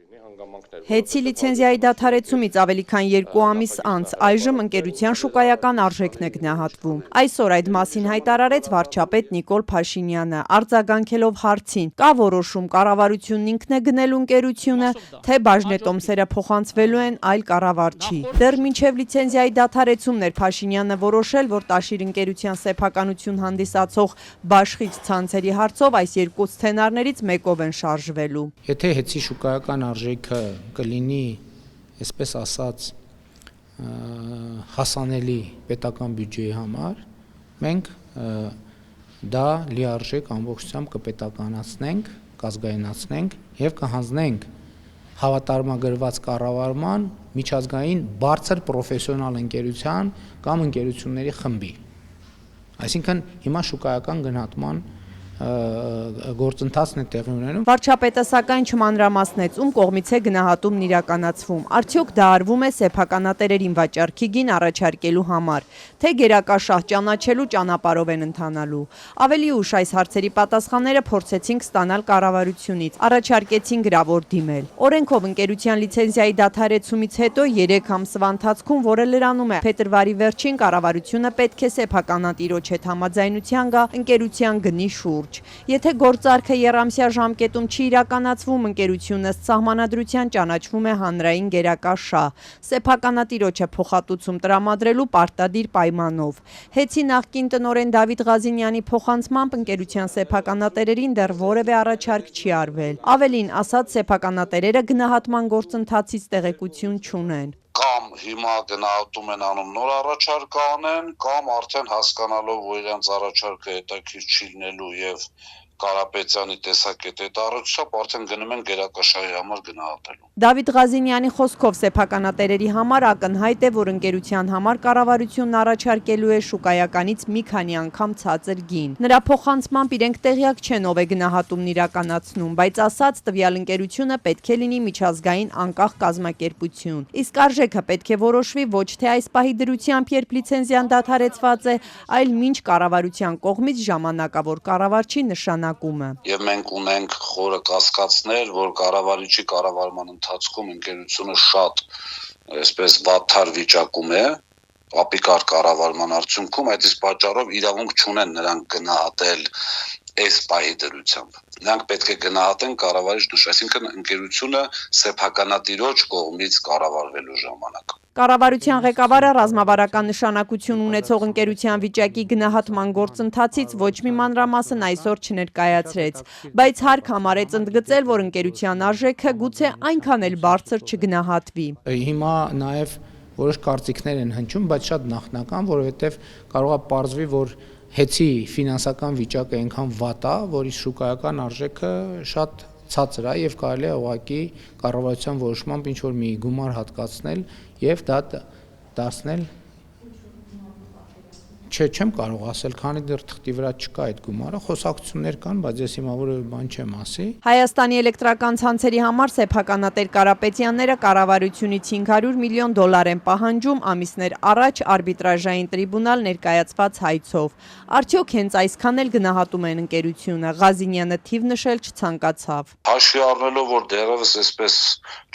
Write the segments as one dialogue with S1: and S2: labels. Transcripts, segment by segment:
S1: Հեցի լիցենզիայի դադարեցումից ավելի քան 2 ամիս անց այժմ ընկերության շուկայական արժեքն է գնահատվում։ Այսօր այդ մասին հայտարարեց վարչապետ Նիկոլ Փաշինյանը, արձագանքելով հարցին՝ կա որոշում կառավարությունն ինքն է գնելու ընկերությունը, թե բաժնետոմսերը փոխանցվելու են այլ կառավարչի։ Դեռ մինչև լիցենզիայի դադարեցումն էր Փաշինյանը որոշել, որ Տաշիր ընկերության սեփականություն հանդիսացող բաշխիչ ցանցերի հարցով այս երկու սցենարներից մեկով են շարժվելու։
S2: Եթե հեցի շուկայական արժեքը կլինի, այսպես ասած, հասանելի պետական բյուջեի համար, մենք դա լիարժեք ամբողջությամբ կպետականացնենք, կազգայնացնենք եւ կհանձնենք հավատարմագրված կառավարման միջազգային բարձր պրոֆեսիոնալ ընկերության կամ ընկերությունների խմբի։ Այսինքն հիմա շուկայական գնահատման գործընթացն է տեղի ունենում։
S1: Վարչապետը սակայն չմանրամասնեց, ում կողմից է գնահատումն իրականացվում։ Արդյոք դա արվում է սեփականատերերին վաճառքի գին առաջարկելու համար, թե գերակաշահ ճանաչելու ճանապարհով են ընթանալու։ Ավելի ուշ այս հարցերի պատասխանները փորձեցինք ստանալ կառավարությունից, առաջարկեցին գրավոր դիմել։ Օրենքով ընկերության լիցենզիայի դադարեցումից հետո 3 ամսվա ընթացքում, որը լրանում է փետրվարի վերջին, կառավարությունը պետք է սեփականատիրոջ հետ համաձայնության գա ընկերության գնի շուրջ։ Եթե գործարքը եռամսյա ժամկետում չի իրականացվում, ընկերությունը ըստ սահմանադրության ճանաչվում է հանրային գերակաշահ, սեփականատիրոջը փոխհատուցում տրամադրելու պարտադիր պայմանով։ Հեցի նախկին տնօրեն Դավիթ Ղազինյանի փոխանցմամբ ընկերության սեփականատերերին դեռ որևէ առաջարկ չի արվել։ Ավելին ասած, սեփականատերերը գնահատման գործընթացից տեղեկություն չունեն։
S3: Կամ հիմա գնահատում են անում նոր առաջարկ անեն, կամ արդեն հասկանալով, որ իրենց առաջարկը հետաքրքիր չի լինելու եւ Կարապետյանի տեսակետի առողջապ արդեն գնում են գերակաշահի համար գնահատելու։
S1: Դավիթ Ղազինյանի խոսքով սեփականատերերի համար ակնհայտ է, որ ընկերության համար կառավարությունն առաջարկելու է շուկայականից մի քանի անգամ ցածր գին։ Նրա փոխանցմամբ իրենք տեղյակ չեն ով է գնահատումն իրականացնում, բայց ասաց տվյալ ընկերությունը պետք է լինի միջազգային անկախ կազմակերպություն։ Իսկ արժեքը պետք է որոշվի ոչ թե այս պահի դրությամբ, երբ լիցենզիան դադարեցված է, այլ մինչ կառավարության կողմից ժամանակավոր կառավարչի նշանակումը։
S3: Եվ մենք ունենք խորը կասկածներ, որ կառավարիչի կառավարման ընթացքում ընկերությունը շատ այսպես վատթար վիճակում է, ապիկար կառավարման արդյունքում, այդ իսկ պատճառով իրավունք չունեն նրանք գնահատել այս պահի դրությամբ։ Նրանք պետք է գնահատեն կառավարիչ դուշ, այսինքն ընկերությունը սեփականատիրոջ կողմից կառավարվելու ժամանակ։
S1: Կառավարության ղեկավարը ռազմավարական նշանակություն ունեցող ընկերության վիճակի գնահատման գործընթացից ոչ մի մանրամասն այսօր չներկայացրեց, բայց հարկ համարեց ընդգծել, որ ընկերության արժեքը գուցե այնքան էլ բարձր չգնահատվի։
S2: Հիմա նաև որոշ կարծիքներ են հնչում, բայց շատ նախնական, որովհետև կարող է պարզվի, որ հեցի ֆինանսական վիճակը այնքան վատ է, որ իր շուկայական արժեքը շատ ցածր է եւ կարելի է ուղղակի կառավարության որոշմամբ ինչ որ մի գումար հատկացնել եւ դա դարձնել չեմ կարող ասել, քանի դեռ թղթի վրա չկա այդ գումարը, խոսակցություններ կան, բայց ես հիմա որևէ բան չեմ ասի։
S1: Հայաստանի էլեկտրական ցանցերի համար սեփականատեր Կարապետյանները կառավարությունից $500 միլիոն են պահանջում ամիսներ առաջ արբիտրաժային տրիբունալ ներկայացված հայցով։ Արդյոք հենց այսքան էլ գնահատում են ընկերությունը, Ղազինյանը թիվ նշել չցանկացավ։
S3: Հաշվի առնելով, որ դեռևս այսպես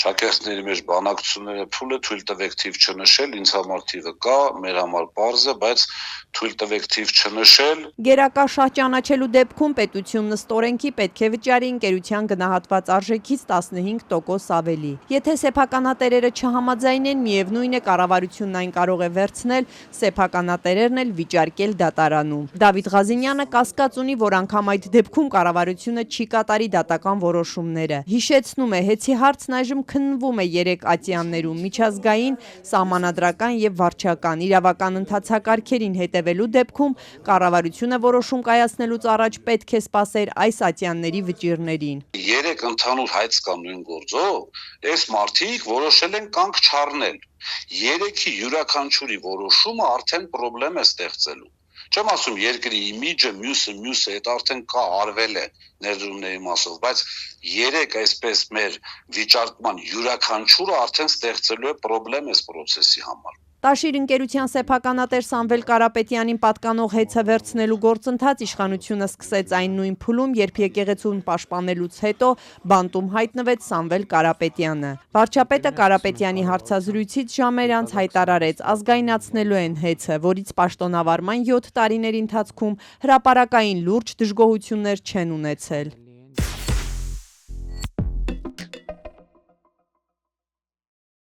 S3: ճակերտների մեջ բանակցությունները փուլ է, թույլ տվեք թիվ չնշել, ինձ համար թիվը կա, մեր համար պարզ է, բայց թույլ տվեք թիվ չնշել։
S1: Գերակաշահ ճանաչելու դեպքում պետությունն ըստ օրենքի պետք է վճարի ընկերության գնահատված արժեքից 15% ավելի։ Եթե սեփականատերերը չհամաձայնեն, միևնույն է կառավարությունն այն կարող է վերցնել, սեփականատերերն էլ վիճարկել դատարանում։ Դավիթ Ղազինյանը կասկած ունի, որ անգամ այդ դեպքում կառավարությունը չի կատարի դատական որոշումները։ Հիշեցնում է, հեցի հարցն այժմ քննվում է 3 ատյաններում՝ միջազգային, սահմանադրական եւ վարչական իրավական ընթացակարգերին հետևելու դեպքում կառավարությունը որոշում կայացնելուց առաջ պետք է սպասեր այս ատյանների վճիռներին։
S3: 3 ընդհանուր հայց կան նույն գործով, այս մարդիկ որոշել են կանգ չառնել։ 3-ի յուրաքանչյուրի որոշումը արդեն խնդրեմ է ստեղծելու։ Չեմ ասում երկրի իմիջը, մյուսը, այդ արդեն կա, արվել է ներդրումների մասով, բայց 3 այսպես մեր վիճարկման յուրաքանչյուրը արդեն ստեղծելու է խնդրեմ այս process-ի համար։
S1: Տաշիր ընկերության սեփականատեր Սամվել Կարապետյանին պատկանող հեծը վերցնելու գործընթաց իշխանությունը սկսեց այն նույն փուլում, երբ եկեղեցուն պաշտպանելուց հետո բանտում հայտնվեց Սամվել Կարապետյանը։ Վարչապետը Կարապետյանի հարցազրույցից ժամեր անց հայտարարեց, ազգայնացնելու են հեծը, որից պաշտոնավարման 7 տարիների ընթացքում հրապարակային լուրջ դժգոհություններ չեն ունեցել։